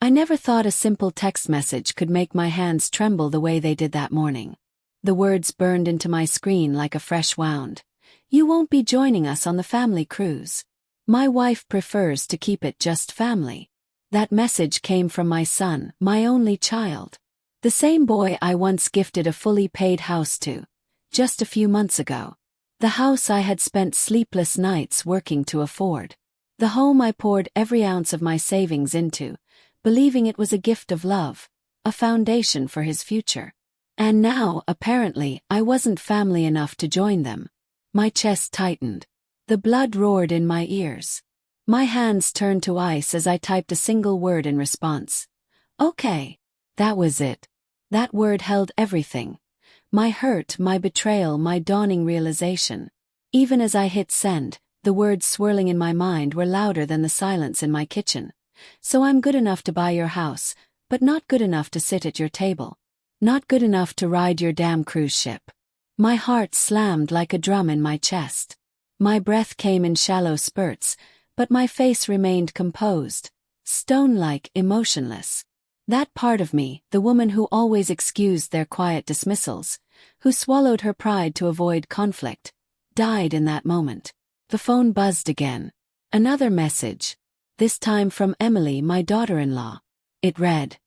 I never thought a simple text message could make my hands tremble the way they did that morning. The words burned into my screen like a fresh wound. You won't be joining us on the family cruise. My wife prefers to keep it just family. That message came from my son, my only child. The same boy I once gifted a fully paid house to, just a few months ago. The house I had spent sleepless nights working to afford. The home I poured every ounce of my savings into, believing it was a gift of love, a foundation for his future. And now, apparently, I wasn't family enough to join them. My chest tightened. The blood roared in my ears. My hands turned to ice as I typed a single word in response. Okay. That was it. That word held everything. My hurt, my betrayal, my dawning realization. Even as I hit send, the words swirling in my mind were louder than the silence in my kitchen. So I'm good enough to buy your house, but not good enough to sit at your table. Not good enough to ride your damn cruise ship. My heart slammed like a drum in my chest. My breath came in shallow spurts, but my face remained composed, stone-like, emotionless. That part of me, the woman who always excused their quiet dismissals, who swallowed her pride to avoid conflict, died in that moment. The phone buzzed again. Another message. This time from Emily, my daughter-in-law. It read,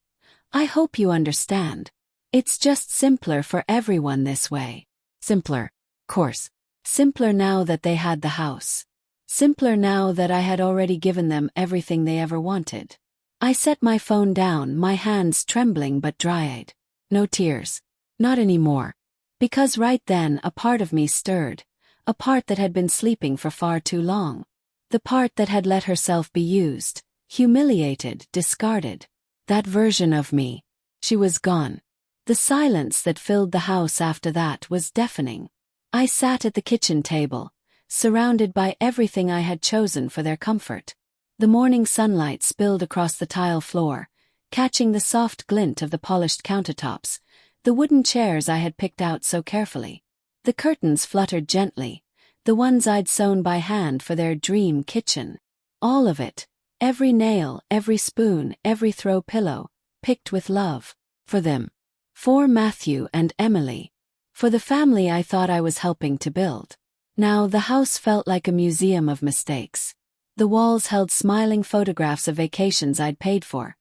I hope you understand. It's just simpler for everyone this way. Simpler, course. Simpler now that they had the house. Simpler now that I had already given them everything they ever wanted. I set my phone down, my hands trembling but dry-eyed. No tears. Not anymore. Because right then a part of me stirred. A part that had been sleeping for far too long. The part that had let herself be used, humiliated, discarded. That version of me. She was gone. The silence that filled the house after that was deafening. I sat at the kitchen table, surrounded by everything I had chosen for their comfort. The morning sunlight spilled across the tile floor, catching the soft glint of the polished countertops, the wooden chairs I had picked out so carefully. The curtains fluttered gently, the ones I'd sewn by hand for their dream kitchen. All of it, every nail, every spoon, every throw pillow, picked with love. For them. For Matthew and Emily. For the family I thought I was helping to build. Now the house felt like a museum of mistakes. The walls held smiling photographs of vacations I'd paid for.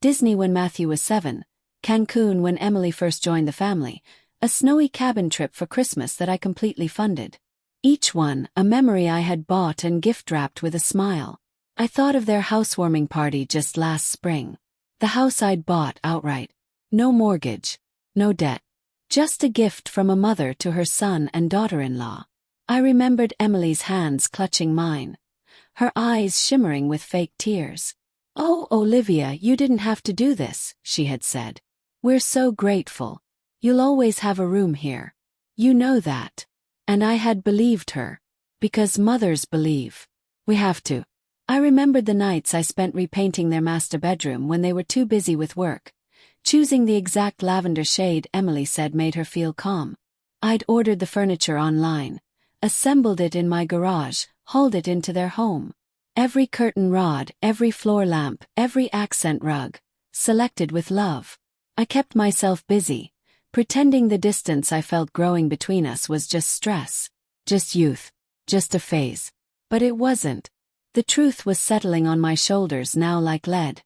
Disney when Matthew was 7, Cancun when Emily first joined the family, a snowy cabin trip for Christmas that I completely funded. Each one, a memory I had bought and gift-wrapped with a smile. I thought of their housewarming party just last spring. The house I'd bought outright. No mortgage. No debt. Just a gift from a mother to her son and daughter-in-law. I remembered Emily's hands clutching mine. Her eyes shimmering with fake tears. Oh, Olivia, you didn't have to do this, she had said. We're so grateful. You'll always have a room here. You know that. And I had believed her. Because mothers believe. We have to. I remembered the nights I spent repainting their master bedroom when they were too busy with work. Choosing the exact lavender shade Emily said made her feel calm. I'd ordered the furniture online. Assembled it in my garage, hauled it into their home. Every curtain rod, every floor lamp, every accent rug. Selected with love. I kept myself busy, pretending the distance I felt growing between us was just stress. Just youth. Just a phase. But it wasn't. The truth was settling on my shoulders now like lead.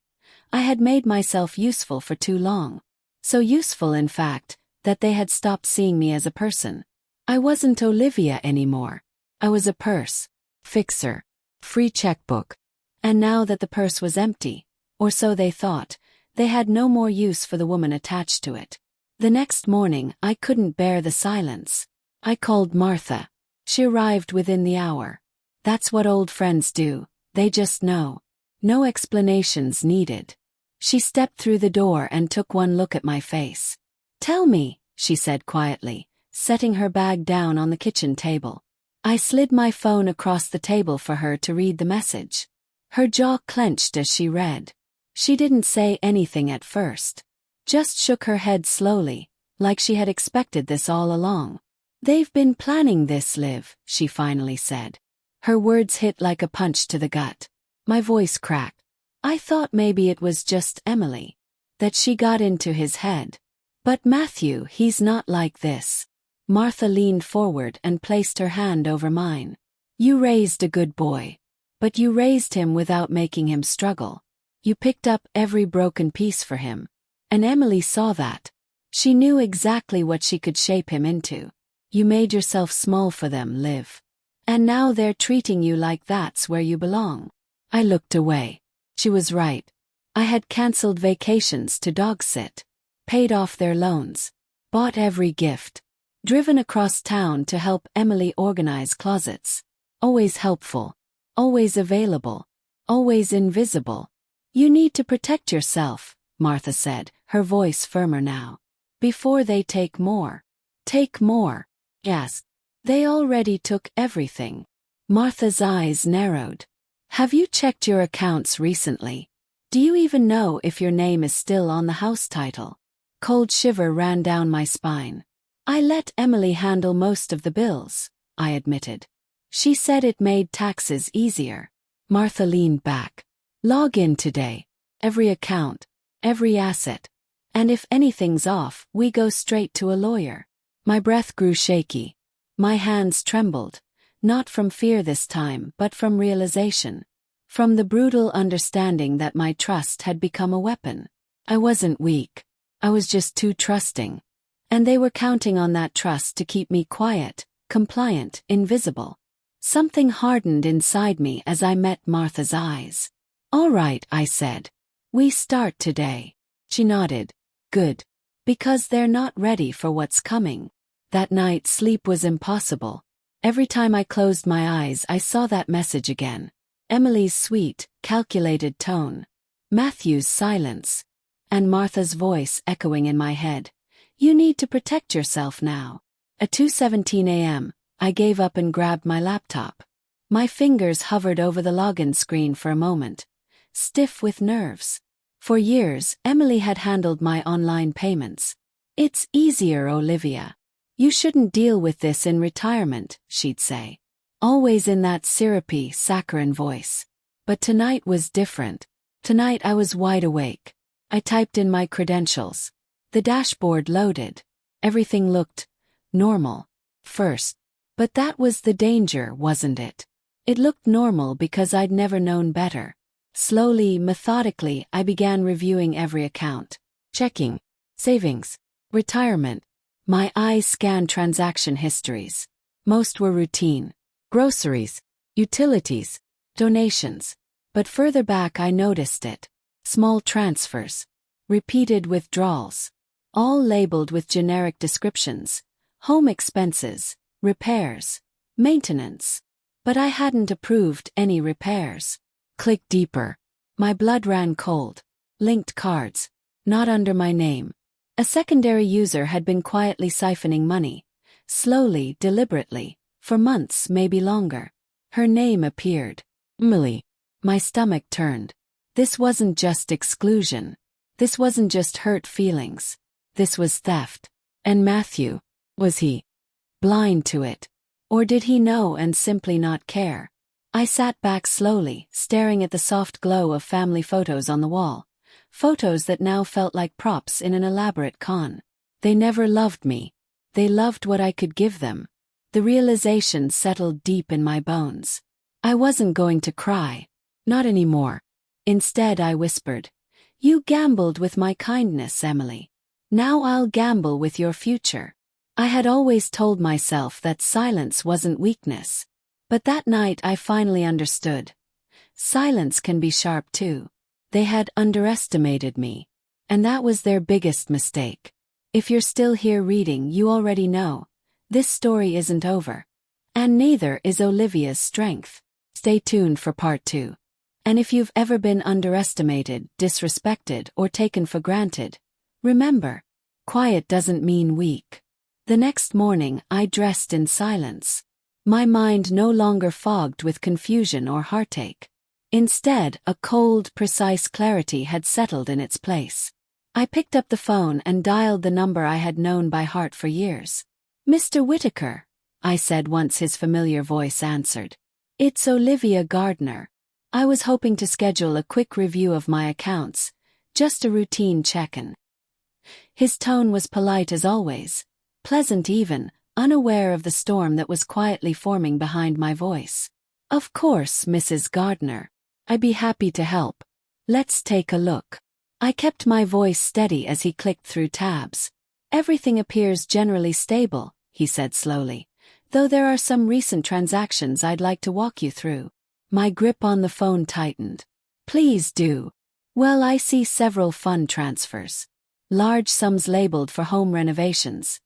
I had made myself useful for too long. So useful, in fact, that they had stopped seeing me as a person. I wasn't Olivia anymore. I was a purse. Fixer. Free checkbook. And now that the purse was empty, or so they thought, they had no more use for the woman attached to it. The next morning, I couldn't bear the silence. I called Martha. She arrived within the hour. That's what old friends do, they just know. No explanations needed. She stepped through the door and took one look at my face. Tell me, she said quietly, setting her bag down on the kitchen table. I slid my phone across the table for her to read the message. Her jaw clenched as she read. She didn't say anything at first. Just shook her head slowly, like she had expected this all along. They've been planning this, Liv, she finally said. Her words hit like a punch to the gut. My voice cracked. I thought maybe it was just Emily. That she got into his head. But Matthew, he's not like this. Martha leaned forward and placed her hand over mine. You raised a good boy. But you raised him without making him struggle. You picked up every broken piece for him. And Emily saw that. She knew exactly what she could shape him into. You made yourself small for them, Liv. And now they're treating you like that's where you belong. I looked away. She was right. I had cancelled vacations to dog sit, paid off their loans, bought every gift, driven across town to help Emily organize closets. Always helpful, always available, always invisible. You need to protect yourself, Martha said, her voice firmer now. Before they take more. Take more. Yes. They already took everything. Martha's eyes narrowed. Have you checked your accounts recently? Do you even know if your name is still on the house title? Cold shiver ran down my spine. I let Emily handle most of the bills, I admitted. She said it made taxes easier. Martha leaned back. Log in today. Every account. Every asset. And if anything's off, we go straight to a lawyer. My breath grew shaky. My hands trembled. Not from fear this time, but from realization. From the brutal understanding that my trust had become a weapon. I wasn't weak. I was just too trusting. And they were counting on that trust to keep me quiet, compliant, invisible. Something hardened inside me as I met Martha's eyes. All right, I said. We start today. She nodded. Good. Because they're not ready for what's coming. That night sleep was impossible. Every time I closed my eyes I saw that message again. Emily's sweet, calculated tone. Matthew's silence. And Martha's voice echoing in my head. You need to protect yourself now. At 2:17 a.m., I gave up and grabbed my laptop. My fingers hovered over the login screen for a moment. Stiff with nerves. For years, Emily had handled my online payments. It's easier, Olivia. You shouldn't deal with this in retirement, she'd say. Always in that syrupy, saccharine voice. But tonight was different. Tonight I was wide awake. I typed in my credentials. The dashboard loaded. Everything looked normal. First. But that was the danger, wasn't it? It looked normal because I'd never known better. Slowly, methodically, I began reviewing every account. Checking. Savings. Retirement. My eyes scanned transaction histories. Most were routine. Groceries. Utilities. Donations. But further back I noticed it. Small transfers. Repeated withdrawals. All labeled with generic descriptions. Home expenses. Repairs. Maintenance. But I hadn't approved any repairs. Click deeper. My blood ran cold. Linked cards. Not under my name. A secondary user had been quietly siphoning money. Slowly, deliberately. For months, maybe longer. Her name appeared. Emily. My stomach turned. This wasn't just exclusion. This wasn't just hurt feelings. This was theft. And Matthew. Was he blind to it? Or did he know and simply not care? I sat back slowly, staring at the soft glow of family photos on the wall. Photos that now felt like props in an elaborate con. They never loved me. They loved what I could give them. The realization settled deep in my bones. I wasn't going to cry. Not anymore. Instead, I whispered, You gambled with my kindness, Emily. Now I'll gamble with your future. I had always told myself that silence wasn't weakness. But that night I finally understood. Silence can be sharp too. They had underestimated me. And that was their biggest mistake. If you're still here reading, you already know. This story isn't over. And neither is Olivia's strength. Stay tuned for part 2. And if you've ever been underestimated, disrespected, or taken for granted, remember, quiet doesn't mean weak. The next morning, I dressed in silence. My mind no longer fogged with confusion or heartache. Instead, a cold, precise clarity had settled in its place. I picked up the phone and dialed the number I had known by heart for years. Mr. Whitaker, I said once his familiar voice answered. It's Olivia Gardner. I was hoping to schedule a quick review of my accounts, just a routine check-in. His tone was polite as always, pleasant even, unaware of the storm that was quietly forming behind my voice. Of course, Mrs. Gardner. I'd be happy to help. Let's take a look. I kept my voice steady as he clicked through tabs. Everything appears generally stable, he said slowly, though there are some recent transactions I'd like to walk you through. My grip on the phone tightened. Please do. Well, I see several fund transfers. Large sums labeled for home renovations,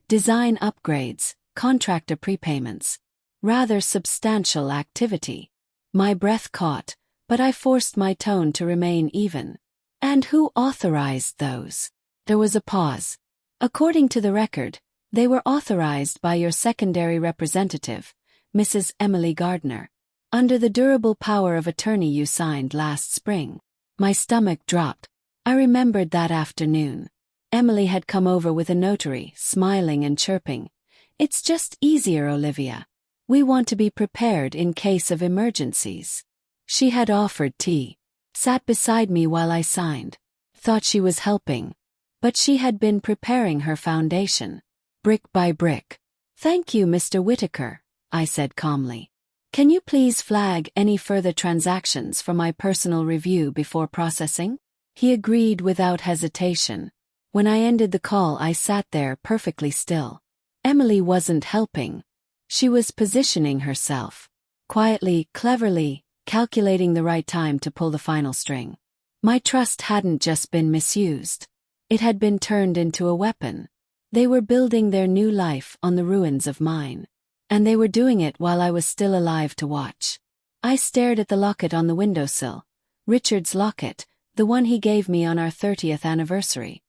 design upgrades, contractor prepayments. Rather substantial activity. My breath caught, but I forced my tone to remain even. And who authorized those? There was a pause. According to the record, they were authorized by your secondary representative, Mrs. Emily Gardner, under the durable power of attorney you signed last spring. My stomach dropped. I remembered that afternoon. Emily had come over with a notary, smiling and chirping. It's just easier, Olivia. We want to be prepared in case of emergencies. She had offered tea, sat beside me while I signed, thought she was helping. But she had been preparing her foundation, brick by brick. Thank you, Mr. Whitaker, I said calmly. Can you please flag any further transactions for my personal review before processing? He agreed without hesitation. When I ended the call, I sat there perfectly still. Emily wasn't helping. She was positioning herself. Quietly, cleverly, calculating the right time to pull the final string. My trust hadn't just been misused. It had been turned into a weapon. They were building their new life on the ruins of mine. And they were doing it while I was still alive to watch. I stared at the locket on the windowsill. Richard's locket, the one he gave me on our 30th anniversary.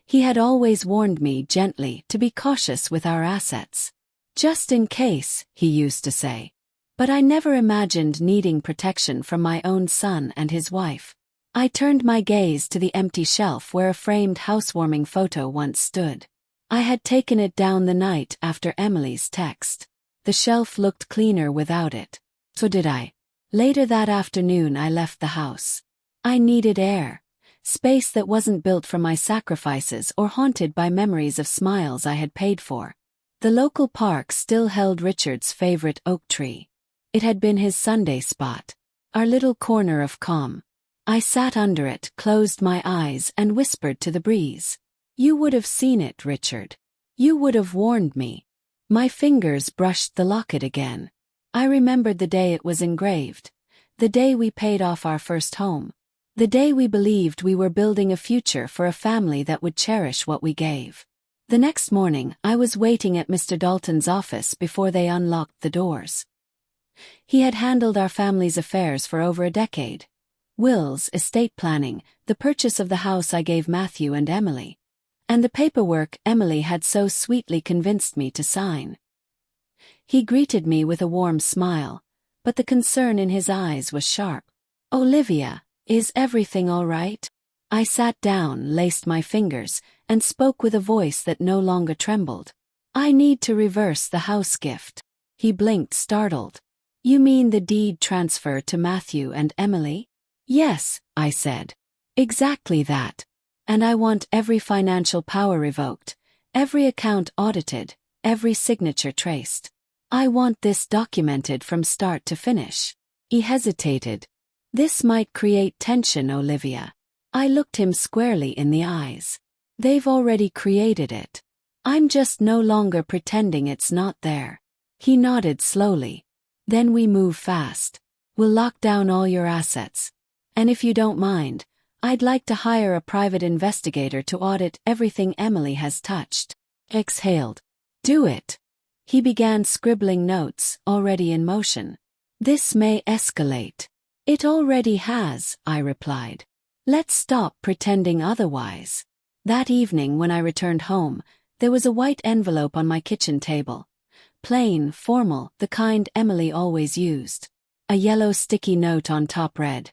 He had always warned me gently to be cautious with our assets. Just in case, he used to say. But I never imagined needing protection from my own son and his wife. I turned my gaze to the empty shelf where a framed housewarming photo once stood. I had taken it down the night after Emily's text. The shelf looked cleaner without it. So did I. Later that afternoon I left the house. I needed air. Space that wasn't built for my sacrifices or haunted by memories of smiles I had paid for. The local park still held Richard's favorite oak tree. It had been his Sunday spot. Our little corner of calm. I sat under it, closed my eyes, and whispered to the breeze. You would have seen it, Richard. You would have warned me. My fingers brushed the locket again. I remembered the day it was engraved. The day we paid off our first home. The day we believed we were building a future for a family that would cherish what we gave. The next morning, I was waiting at Mr. Dalton's office before they unlocked the doors. He had handled our family's affairs for over a decade. Wills, estate planning, the purchase of the house I gave Matthew and Emily. And the paperwork Emily had so sweetly convinced me to sign. He greeted me with a warm smile, but the concern in his eyes was sharp. Olivia, is everything all right? I sat down, laced my fingers, and spoke with a voice that no longer trembled. I need to reverse the house gift. He blinked, startled. You mean the deed transfer to Matthew and Emily? Yes, I said. Exactly that. And I want every financial power revoked, every account audited, every signature traced. I want this documented from start to finish. He hesitated. This might create tension, Olivia. I looked him squarely in the eyes. They've already created it. I'm just no longer pretending it's not there. He nodded slowly. Then we move fast. We'll lock down all your assets. And if you don't mind, I'd like to hire a private investigator to audit everything Emily has touched. Exhaled. Do it. He began scribbling notes, already in motion. This may escalate. It already has, I replied. Let's stop pretending otherwise. That evening when I returned home, there was a white envelope on my kitchen table. Plain, formal, the kind Emily always used. A yellow sticky note on top read,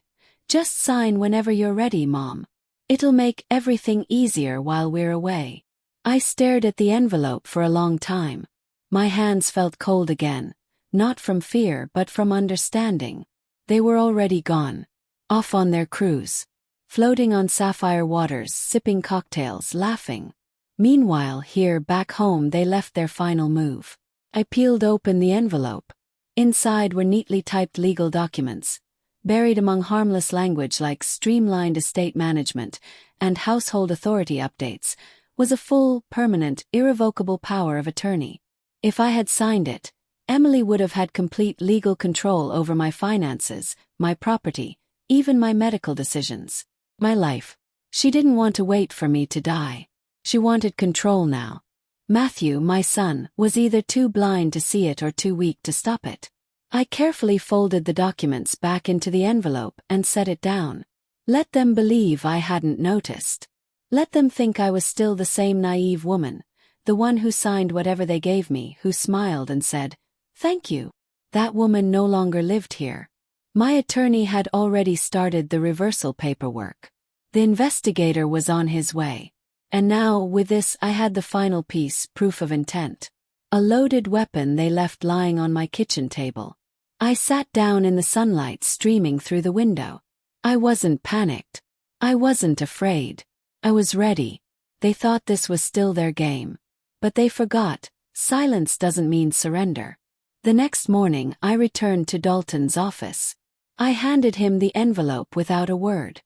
"Just sign whenever you're ready, Mom. It'll make everything easier while we're away." I stared at the envelope for a long time. My hands felt cold again, not from fear but from understanding. They were already gone. Off on their cruise. Floating on sapphire waters, sipping cocktails, laughing. Meanwhile, here back home they left their final move. I peeled open the envelope. Inside were neatly typed legal documents. Buried among harmless language like streamlined estate management and household authority updates was a full, permanent, irrevocable power of attorney. If I had signed it, Emily would have had complete legal control over my finances, my property, even my medical decisions. My life. She didn't want to wait for me to die. She wanted control now. Matthew, my son, was either too blind to see it or too weak to stop it. I carefully folded the documents back into the envelope and set it down. Let them believe I hadn't noticed. Let them think I was still the same naive woman, the one who signed whatever they gave me, who smiled and said, "Thank you." That woman no longer lived here. My attorney had already started the reversal paperwork. The investigator was on his way. And now, with this, I had the final piece, proof of intent. A loaded weapon they left lying on my kitchen table. I sat down in the sunlight streaming through the window. I wasn't panicked. I wasn't afraid. I was ready. They thought this was still their game. But they forgot, silence doesn't mean surrender. The next morning, I returned to Dalton's office. I handed him the envelope without a word.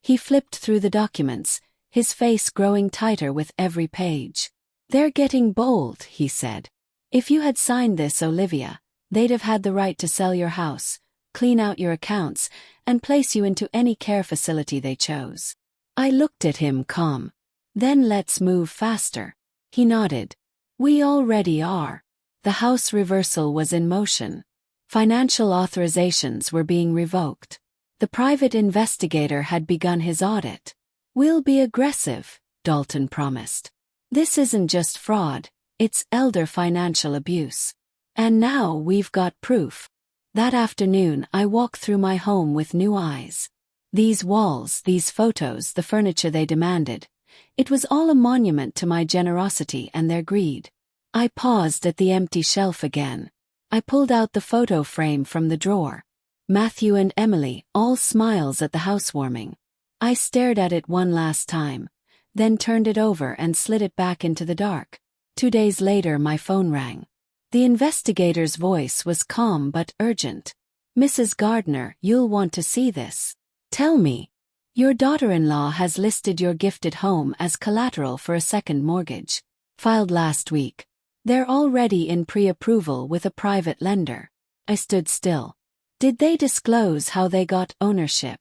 He flipped through the documents, his face growing tighter with every page. "They're getting bold," he said. "If you had signed this, Olivia, they'd have had the right to sell your house, clean out your accounts, and place you into any care facility they chose." I looked at him calm. "Then let's move faster." He nodded. "We already are." The house reversal was in motion. Financial authorizations were being revoked. The private investigator had begun his audit. "We'll be aggressive," Dalton promised. "This isn't just fraud, it's elder financial abuse. And now we've got proof." That afternoon I walked through my home with new eyes. These walls, these photos, the furniture they demanded. It was all a monument to my generosity and their greed. I paused at the empty shelf again. I pulled out the photo frame from the drawer. Matthew and Emily, all smiles at the housewarming. I stared at it one last time, then turned it over and slid it back into the dark. 2 days later my phone rang. The investigator's voice was calm but urgent. "Mrs. Gardner, you'll want to see this. Tell me. Your daughter-in-law has listed your gifted home as collateral for a second mortgage. Filed last week. They're already in pre-approval with a private lender." I stood still. "Did they disclose how they got ownership?"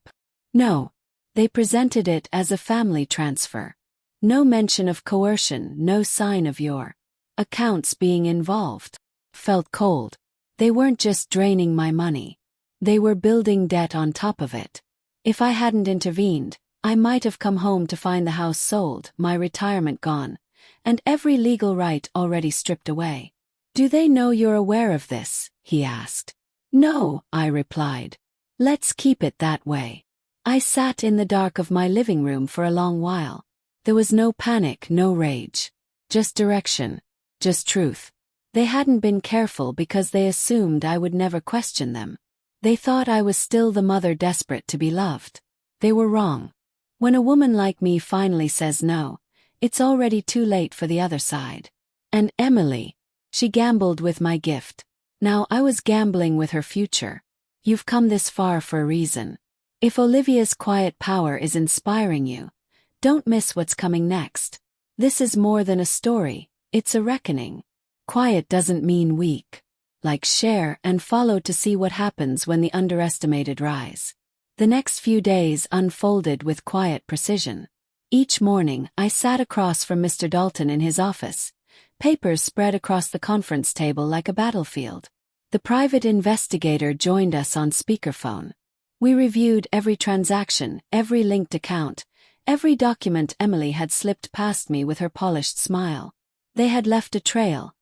"No. They presented it as a family transfer. No mention of coercion, no sign of your accounts being involved." Felt cold. They weren't just draining my money. They were building debt on top of it. If I hadn't intervened, I might have come home to find the house sold, my retirement gone, and every legal right already stripped away. "Do they know you're aware of this?" he asked. "No," I replied. "Let's keep it that way." I sat in the dark of my living room for a long while. There was no panic, no rage. Just direction. Just truth. They hadn't been careful because they assumed I would never question them. They thought I was still the mother desperate to be loved. They were wrong. When a woman like me finally says no, it's already too late for the other side. And Emily, she gambled with my gift. Now I was gambling with her future. You've come this far for a reason. If Olivia's quiet power is inspiring you, don't miss what's coming next. This is more than a story, it's a reckoning. Quiet doesn't mean weak. Like, share and follow to see what happens when the underestimated rise. The next few days unfolded with quiet precision. Each morning, I sat across from Mr. Dalton in his office, papers spread across the conference table like a battlefield. The private investigator joined us on speakerphone. We reviewed every transaction, every linked account, every document. Emily had slipped past me with her polished smile. They had left a trail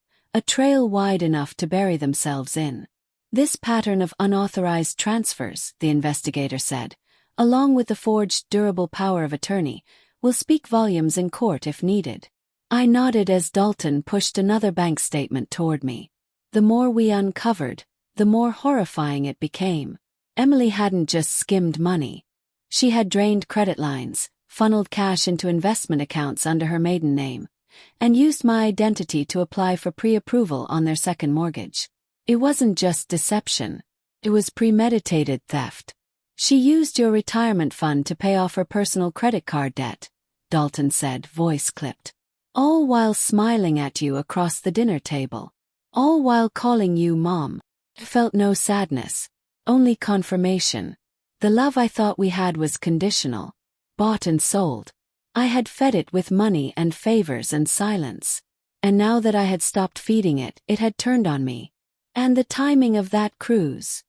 wide enough to bury themselves in. "This pattern of unauthorized transfers," the investigator said, "along with the forged durable power of attorney, will speak volumes in court if needed." I nodded as Dalton pushed another bank statement toward me. The more we uncovered, the more horrifying it became. Emily hadn't just skimmed money. She had drained credit lines, funneled cash into investment accounts under her maiden name, and used my identity to apply for pre-approval on their second mortgage. It wasn't just deception. It was premeditated theft. She used your retirement fund to pay off her personal credit card debt, Dalton said, voice clipped. All while smiling at you across the dinner table. All while calling you Mom. I felt no sadness. Only confirmation. The love I thought we had was conditional. Bought and sold. I had fed it with money and favors and silence. And now that I had stopped feeding it, it had turned on me. And the timing of that cruise,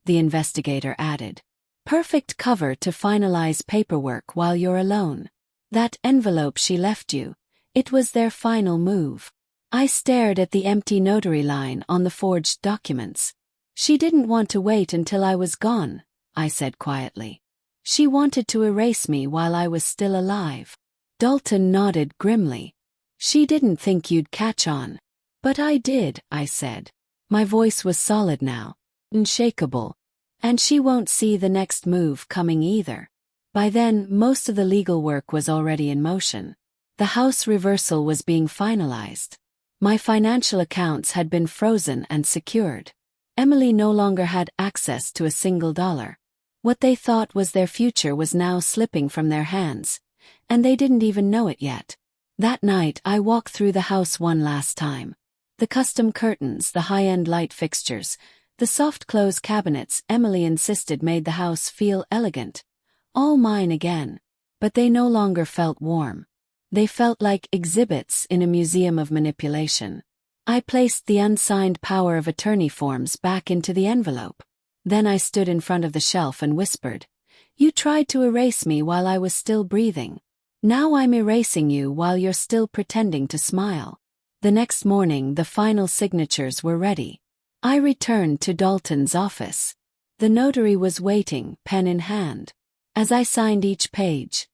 the investigator added. Perfect cover to finalize paperwork while you're alone. That envelope she left you, it was their final move. I stared at the empty notary line on the forged documents. She didn't want to wait until I was gone, I said quietly. She wanted to erase me while I was still alive. Dalton nodded grimly. She didn't think you'd catch on. But I did, I said. My voice was solid now, unshakable. And she won't see the next move coming either. By then, most of the legal work was already in motion. The house reversal was being finalized. My financial accounts had been frozen and secured. Emily no longer had access to a single dollar. What they thought was their future was now slipping from their hands, and they didn't even know it yet. That night I walked through the house one last time. The custom curtains, the high-end light fixtures, the soft close cabinets Emily insisted made the house feel elegant. All mine again. But they no longer felt warm. They felt like exhibits in a museum of manipulation. I placed the unsigned power of attorney forms back into the envelope. Then I stood in front of the shelf and whispered, "You tried to erase me while I was still breathing. Now I'm erasing you while you're still pretending to smile." The next morning the final signatures were ready. I returned to Dalton's office. The notary was waiting, pen in hand. As I signed each page,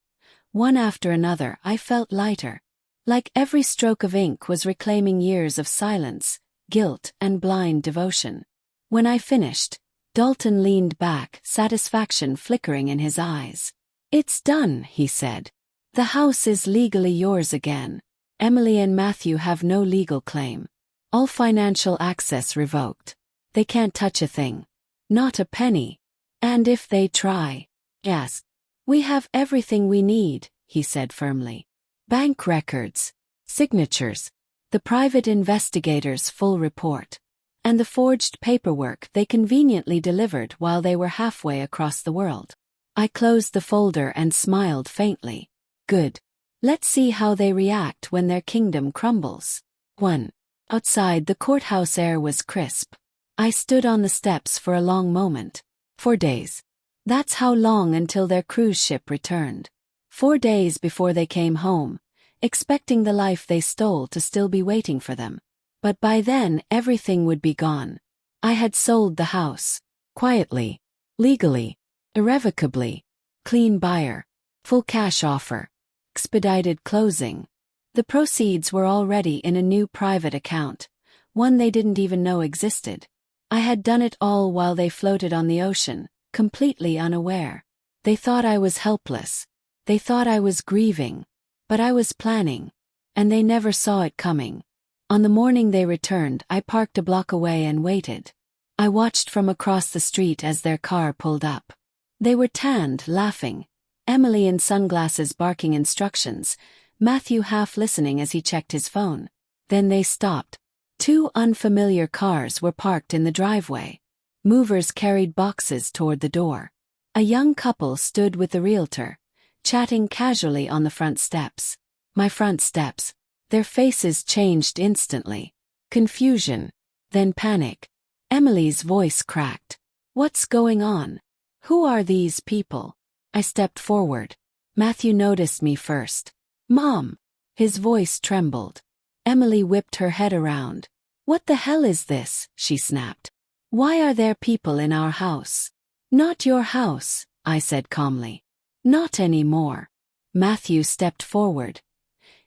one after another, I felt lighter. Like every stroke of ink was reclaiming years of silence, guilt, and blind devotion. When I finished, Dalton leaned back, satisfaction flickering in his eyes. "It's done," he said. "The house is legally yours again. Emily and Matthew have no legal claim. All financial access revoked. They can't touch a thing. Not a penny. And if they try, yes. We have everything we need," he said firmly. "Bank records, signatures, the private investigator's full report, and the forged paperwork they conveniently delivered while they were halfway across the world." I closed the folder and smiled faintly. Good. Let's see how they react when their kingdom crumbles. 1. Outside, the courthouse air was crisp. I stood on the steps for a long moment. 4 days. That's how long until their cruise ship returned. 4 days before they came home, expecting the life they stole to still be waiting for them. But by then, everything would be gone. I had sold the house. Quietly. Legally. Irrevocably. Clean buyer. Full cash offer. Expedited closing. The proceeds were already in a new private account, one they didn't even know existed. I had done it all while they floated on the ocean, completely unaware. They thought I was helpless. They thought I was grieving. But I was planning. And they never saw it coming. On the morning they returned, I parked a block away and waited. I watched from across the street as their car pulled up. They were tanned, laughing. Emily in sunglasses barking instructions, Matthew half listening as he checked his phone. Then they stopped. 2 unfamiliar cars were parked in the driveway. Movers carried boxes toward the door. A young couple stood with the realtor, chatting casually on the front steps. My front steps. Their faces changed instantly. Confusion. Then panic. Emily's voice cracked. "What's going on? Who are these people?" I stepped forward. Matthew noticed me first. "Mom." His voice trembled. Emily whipped her head around. "What the hell is this?" she snapped. "Why are there people in our house?" "Not your house," I said calmly. "Not anymore." Matthew stepped forward,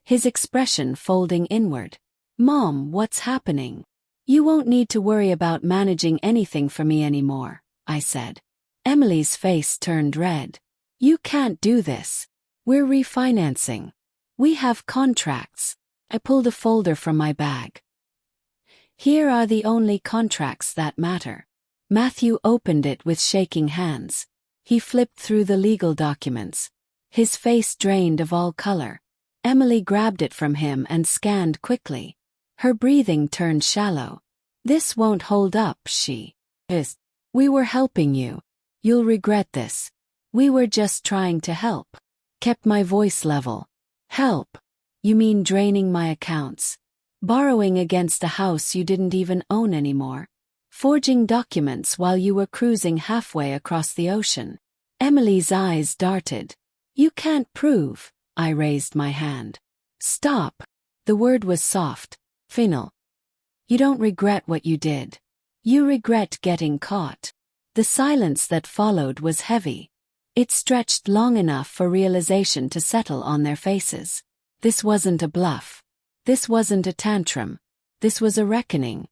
his expression folding inward. "Mom, what's happening?" You won't need to worry about managing anything for me anymore, I said. Emily's face turned red. You can't do this. We're refinancing. We have contracts. I pulled a folder from my bag. Here are the only contracts that matter. Matthew opened it with shaking hands. He flipped through the legal documents. His face drained of all color. Emily grabbed it from him and scanned quickly. Her breathing turned shallow. This won't hold up, she hissed. We were helping you. You'll regret this. We were just trying to help. Kept my voice level. Help? You mean draining my accounts? Borrowing against a house you didn't even own anymore? Forging documents while you were cruising halfway across the ocean? Emily's eyes darted. You can't prove. I raised my hand. Stop. The word was soft. Final. You don't regret what you did. You regret getting caught. The silence that followed was heavy. It stretched long enough for realization to settle on their faces. This wasn't a bluff. This wasn't a tantrum. This was a reckoning.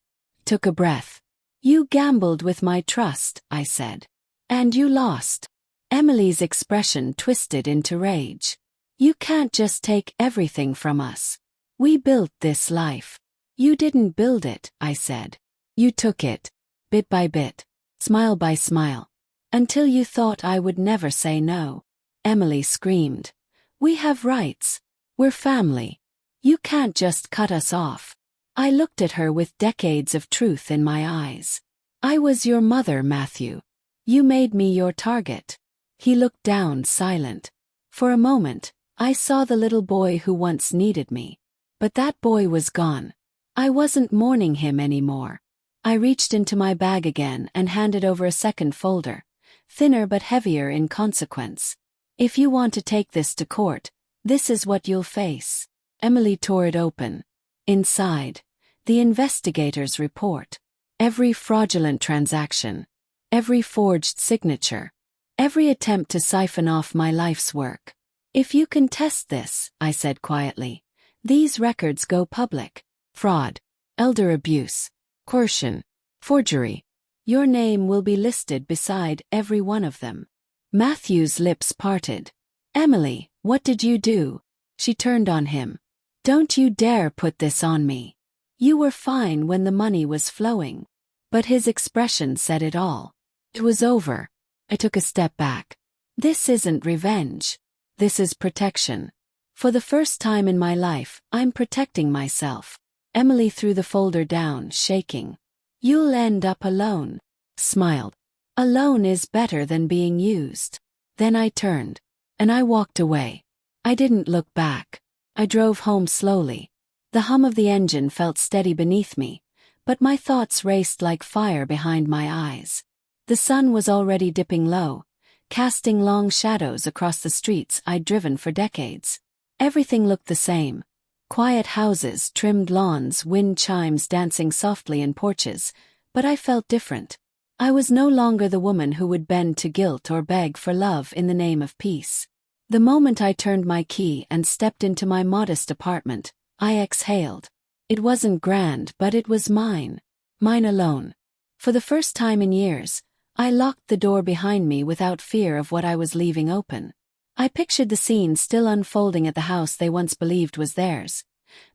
Took a breath. You gambled with my trust, I said. And you lost. Emily's expression twisted into rage. You can't just take everything from us. We built this life. You didn't build it, I said. You took it. Bit by bit. Smile by smile. Until you thought I would never say no. Emily screamed. We have rights. We're family. You can't just cut us off. I looked at her with decades of truth in my eyes. I was your mother, Matthew. You made me your target. He looked down, silent. For a moment, I saw the little boy who once needed me. But that boy was gone. I wasn't mourning him anymore. I reached into my bag again and handed over a second folder, thinner but heavier in consequence. If you want to take this to court, this is what you'll face. Emily tore it open. Inside, the investigator's report. Every fraudulent transaction. Every forged signature. Every attempt to siphon off my life's work. If you contest this, I said quietly, these records go public. Fraud. Elder abuse. Coercion. Forgery. Your name will be listed beside every one of them. Matthew's lips parted. Emily, what did you do? She turned on him. Don't you dare put this on me. You were fine when the money was flowing. But his expression said it all. It was over. I took a step back. This isn't revenge. This is protection. For the first time in my life, I'm protecting myself. Emily threw the folder down, shaking. You'll end up alone. Smiled. Alone is better than being used. Then I turned. And I walked away. I didn't look back. I drove home slowly. The hum of the engine felt steady beneath me, but my thoughts raced like fire behind my eyes. The sun was already dipping low, casting long shadows across the streets I'd driven for decades. Everything looked the same. Quiet houses, trimmed lawns, wind chimes dancing softly in porches, but I felt different. I was no longer the woman who would bend to guilt or beg for love in the name of peace. The moment I turned my key and stepped into my modest apartment, I exhaled. It wasn't grand, but it was mine. Mine alone. For the first time in years, I locked the door behind me without fear of what I was leaving open. I pictured the scene still unfolding at the house they once believed was theirs.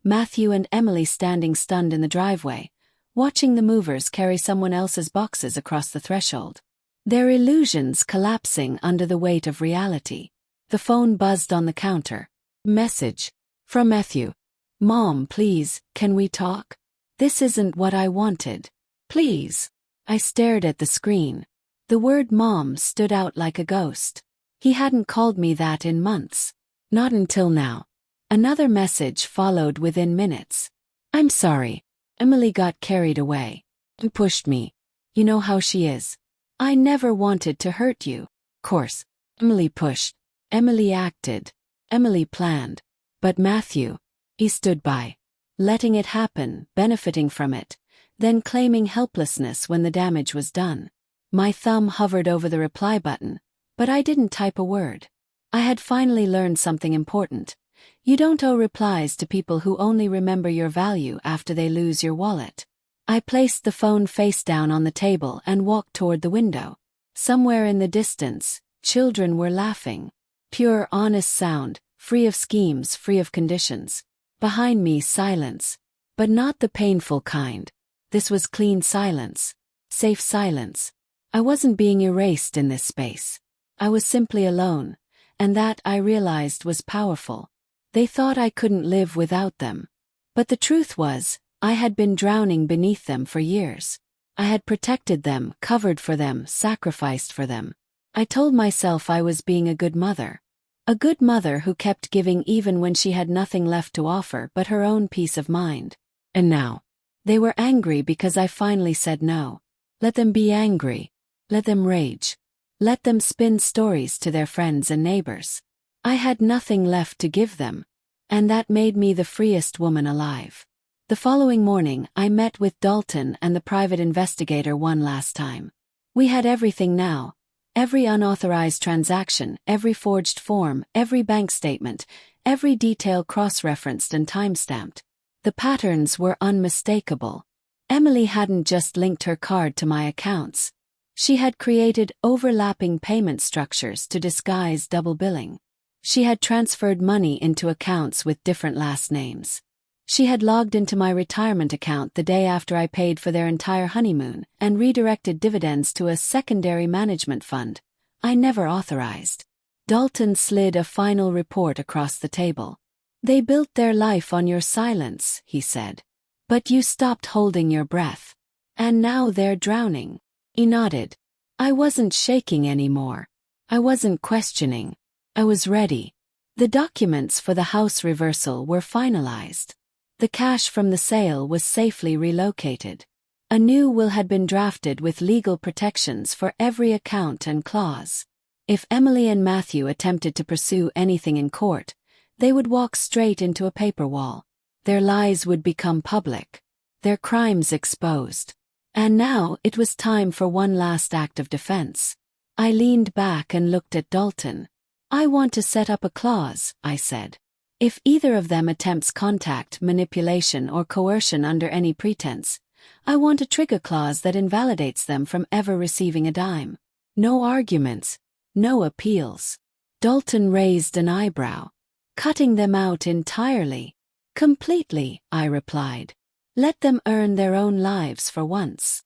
Matthew and Emily standing stunned in the driveway, watching the movers carry someone else's boxes across the threshold. Their illusions collapsing under the weight of reality. The phone buzzed on the counter. Message. From Matthew. Mom, please, can we talk? This isn't what I wanted. Please. I stared at the screen. The word mom stood out like a ghost. He hadn't called me that in months. Not until now. Another message followed within minutes. I'm sorry. Emily got carried away. And pushed me. You know how she is. I never wanted to hurt you. Course. Emily pushed. Emily acted. Emily planned. But Matthew. He stood by. Letting it happen, benefiting from it, then claiming helplessness when the damage was done. My thumb hovered over the reply button, but I didn't type a word. I had finally learned something important. You don't owe replies to people who only remember your value after they lose your wallet. I placed the phone face down on the table and walked toward the window. Somewhere in the distance, children were laughing. Pure, honest sound, free of schemes, free of conditions. Behind me, silence. But not the painful kind. This was clean silence. Safe silence. I wasn't being erased in this space. I was simply alone, and that, I realized, was powerful. They thought I couldn't live without them. But the truth was, I had been drowning beneath them for years. I had protected them, covered for them, sacrificed for them. I told myself I was being a good mother. A good mother who kept giving even when she had nothing left to offer but her own peace of mind. And now, they were angry because I finally said no. Let them be angry. Let them rage. Let them spin stories to their friends and neighbors. I had nothing left to give them. And that made me the freest woman alive. The following morning, I met with Dalton and the private investigator one last time. We had everything now. Every unauthorized transaction, every forged form, every bank statement, every detail cross-referenced and time-stamped. The patterns were unmistakable. Emily hadn't just linked her card to my accounts. She had created overlapping payment structures to disguise double billing. She had transferred money into accounts with different last names. She had logged into my retirement account the day after I paid for their entire honeymoon and redirected dividends to a secondary management fund I never authorized. Dalton slid a final report across the table. They built their life on your silence, he said. But you stopped holding your breath. And now they're drowning. He nodded. I wasn't shaking anymore. I wasn't questioning. I was ready. The documents for the house reversal were finalized. The cash from the sale was safely relocated. A new will had been drafted with legal protections for every account and clause. If Emily and Matthew attempted to pursue anything in court, they would walk straight into a paper wall. Their lies would become public. Their crimes exposed. And now it was time for one last act of defense. I leaned back and looked at Dalton. I want to set up a clause, I said. If either of them attempts contact, manipulation, or coercion under any pretense, I want a trigger clause that invalidates them from ever receiving a dime. No arguments. No appeals. Dalton raised an eyebrow. Cutting them out entirely. Completely, I replied. Let them earn their own lives for once.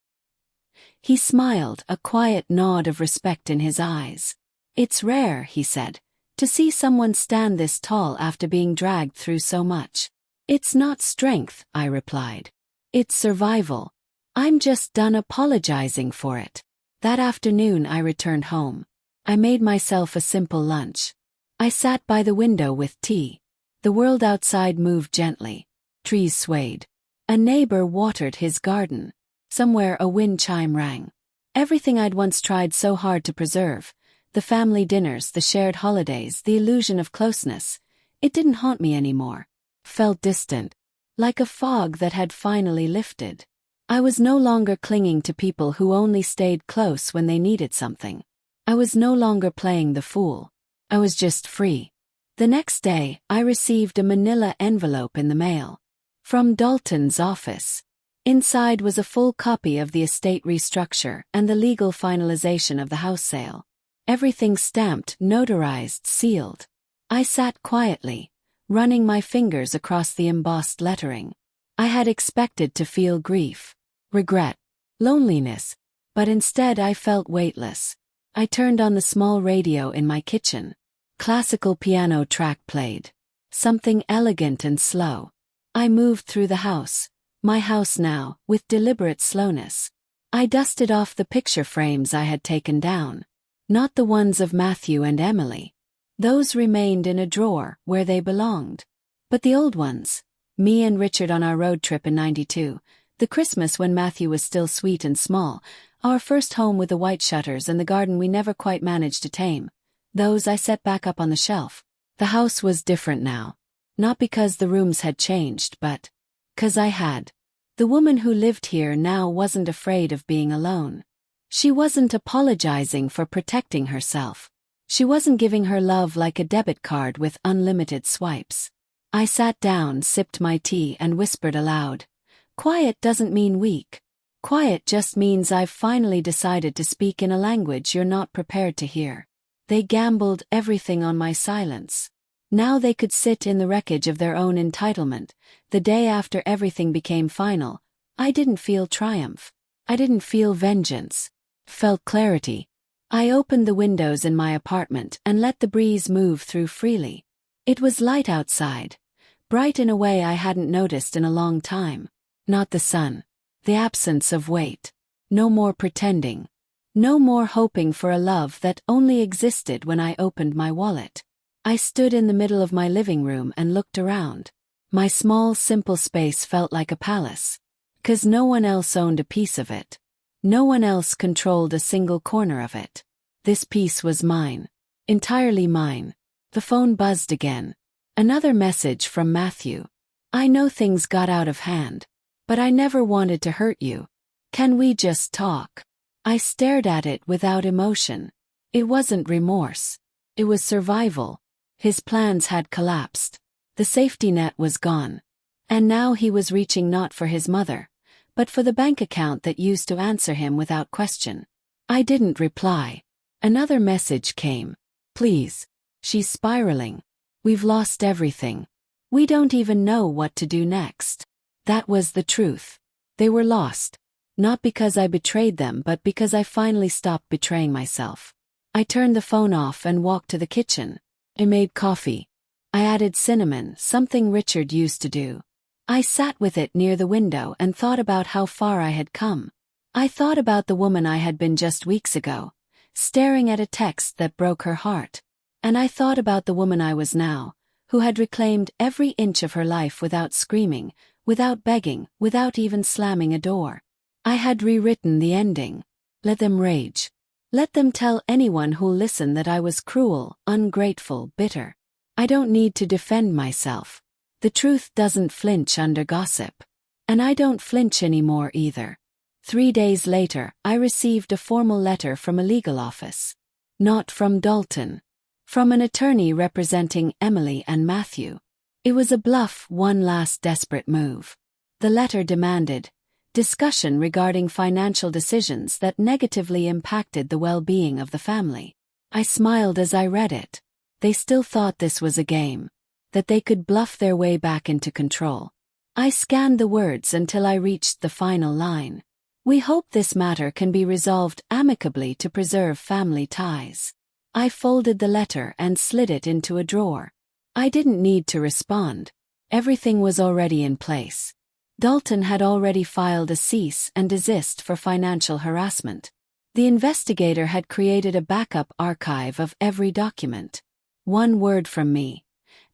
He smiled, a quiet nod of respect in his eyes. It's rare, he said, to see someone stand this tall after being dragged through so much. It's not strength, I replied. It's survival. I'm just done apologizing for it. That afternoon I returned home. I made myself a simple lunch. I sat by the window with tea. The world outside moved gently. Trees swayed. A neighbor watered his garden. Somewhere a wind chime rang. Everything I'd once tried so hard to preserve, the family dinners, the shared holidays, the illusion of closeness, it didn't haunt me anymore. Felt distant. Like a fog that had finally lifted. I was no longer clinging to people who only stayed close when they needed something. I was no longer playing the fool. I was just free. The next day, I received a manila envelope in the mail. From Dalton's office. Inside was a full copy of the estate restructure and the legal finalization of the house sale. Everything stamped, notarized, sealed. I sat quietly, running my fingers across the embossed lettering. I had expected to feel grief, regret, loneliness, but instead I felt weightless. I turned on the small radio in my kitchen. Classical piano track played. Something elegant and slow. I moved through the house, my house now, with deliberate slowness. I dusted off the picture frames I had taken down. Not the ones of Matthew and Emily. Those remained in a drawer where they belonged. But the old ones, me and Richard on our road trip in '92, the Christmas when Matthew was still sweet and small, our first home with the white shutters and the garden we never quite managed to tame, those I set back up on the shelf. The house was different now. Not because the rooms had changed, but 'cause I had. The woman who lived here now wasn't afraid of being alone. She wasn't apologizing for protecting herself. She wasn't giving her love like a debit card with unlimited swipes. I sat down, sipped my tea, and whispered aloud, Quiet doesn't mean weak. Quiet just means I've finally decided to speak in a language you're not prepared to hear. They gambled everything on my silence. Now they could sit in the wreckage of their own entitlement. The day after everything became final, I didn't feel triumph. I didn't feel vengeance. Felt clarity. I opened the windows in my apartment and let the breeze move through freely. It was light outside, bright in a way I hadn't noticed in a long time. Not the sun. The absence of weight. No more pretending. No more hoping for a love that only existed when I opened my wallet. I stood in the middle of my living room and looked around. My small, simple space felt like a palace. 'Cause no one else owned a piece of it. No one else controlled a single corner of it. This piece was mine. Entirely mine. The phone buzzed again. Another message from Matthew. I know things got out of hand. But I never wanted to hurt you. Can we just talk? I stared at it without emotion. It wasn't remorse. It was survival. His plans had collapsed. The safety net was gone. And now he was reaching not for his mother, but for the bank account that used to answer him without question. I didn't reply. Another message came. Please. She's spiraling. We've lost everything. We don't even know what to do next. That was the truth. They were lost. Not because I betrayed them, but because I finally stopped betraying myself. I turned the phone off and walked to the kitchen. I made coffee. I added cinnamon, something Richard used to do. I sat with it near the window and thought about how far I had come. I thought about the woman I had been just weeks ago, staring at a text that broke her heart. And I thought about the woman I was now, who had reclaimed every inch of her life without screaming, without begging, without even slamming a door. I had rewritten the ending. Let them rage. Let them tell anyone who'll listen that I was cruel, ungrateful, bitter. I don't need to defend myself. The truth doesn't flinch under gossip. And I don't flinch anymore either. 3 days later, I received a formal letter from a legal office. Not from Dalton. From an attorney representing Emily and Matthew. It was a bluff, one last desperate move. The letter demanded discussion regarding financial decisions that negatively impacted the well-being of the family. I smiled as I read it. They still thought this was a game, that they could bluff their way back into control. I scanned the words until I reached the final line. We hope this matter can be resolved amicably to preserve family ties. I folded the letter and slid it into a drawer. I didn't need to respond. Everything was already in place. Dalton had already filed a cease and desist for financial harassment. The investigator had created a backup archive of every document. One word from me,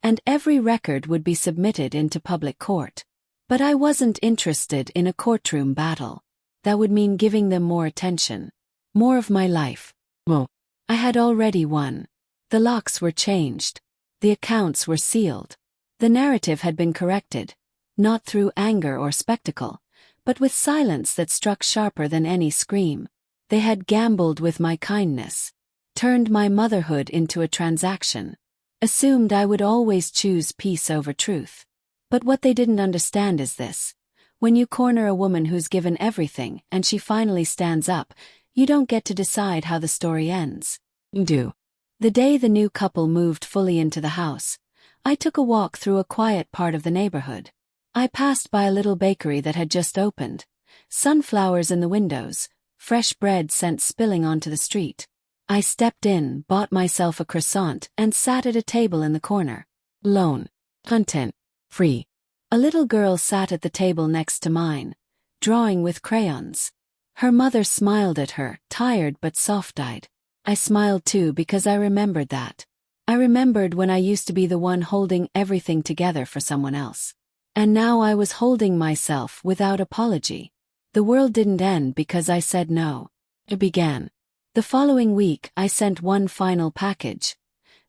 and every record would be submitted into public court. But I wasn't interested in a courtroom battle. That would mean giving them more attention. More of my life. Well, I had already won. The locks were changed. The accounts were sealed. The narrative had been corrected, not through anger or spectacle, but with silence that struck sharper than any scream. They had gambled with my kindness, turned my motherhood into a transaction, assumed I would always choose peace over truth. But what they didn't understand is this. When you corner a woman who's given everything and she finally stands up, you don't get to decide how the story ends. You do. The day the new couple moved fully into the house, I took a walk through a quiet part of the neighborhood. I passed by a little bakery that had just opened, sunflowers in the windows, fresh bread scent spilling onto the street. I stepped in, bought myself a croissant, and sat at a table in the corner. Alone. Content. Free. A little girl sat at the table next to mine, drawing with crayons. Her mother smiled at her, tired but soft-eyed. I smiled too because I remembered that. I remembered when I used to be the one holding everything together for someone else. And now I was holding myself without apology. The world didn't end because I said no. It began. The following week I sent one final package.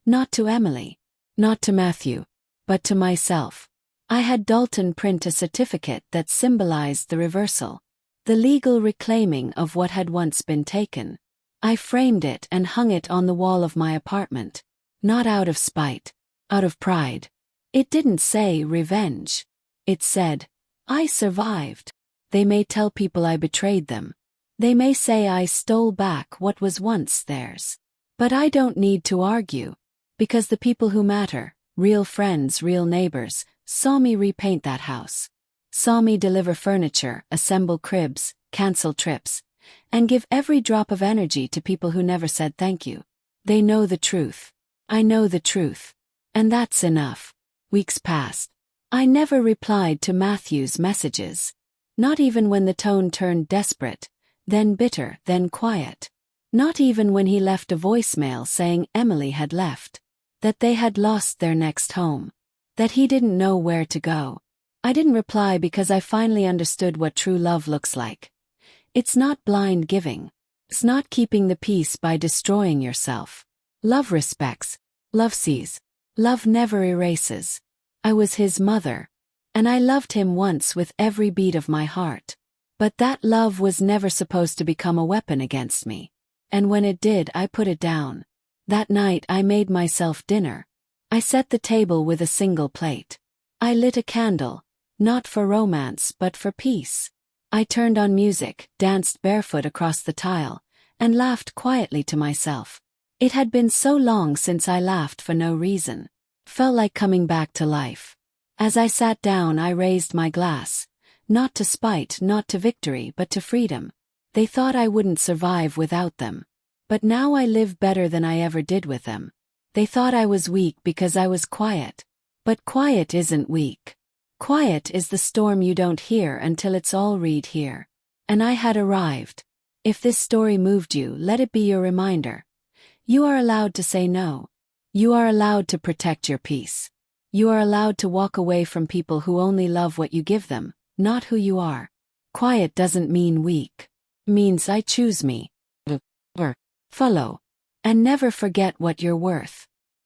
Not to Emily. Not to Matthew. But to myself. I had Dalton print a certificate that symbolized the reversal. The legal reclaiming of what had once been taken. I framed it and hung it on the wall of my apartment. Not out of spite. Out of pride. It didn't say revenge. It said, I survived. They may tell people I betrayed them. They may say I stole back what was once theirs. But I don't need to argue. Because the people who matter, real friends, real neighbors, saw me repaint that house. Saw me deliver furniture, assemble cribs, cancel trips, and give every drop of energy to people who never said thank you. They know the truth. I know the truth. And that's enough. Weeks passed. I never replied to Matthew's messages. Not even when the tone turned desperate, then bitter, then quiet. Not even when he left a voicemail saying Emily had left. That they had lost their next home. That he didn't know where to go. I didn't reply because I finally understood what true love looks like. It's not blind giving. It's not keeping the peace by destroying yourself. Love respects. Love sees. Love never erases. I was his mother. And I loved him once with every beat of my heart. But that love was never supposed to become a weapon against me. And when it did, I put it down. That night I made myself dinner. I set the table with a single plate. I lit a candle, not for romance but for peace. I turned on music, danced barefoot across the tile, and laughed quietly to myself. It had been so long since I laughed for no reason. Felt like coming back to life. As I sat down, I raised my glass. Not to spite, not to victory, but to freedom. They thought I wouldn't survive without them. But now I live better than I ever did with them. They thought I was weak because I was quiet. But quiet isn't weak. Quiet is the storm you don't hear until it's all read here. And I had arrived. If this story moved you, let it be your reminder. You are allowed to say no. You are allowed to protect your peace. You are allowed to walk away from people who only love what you give them, not who you are. Quiet doesn't mean weak. It means I choose me. Follow. And never forget what you're worth.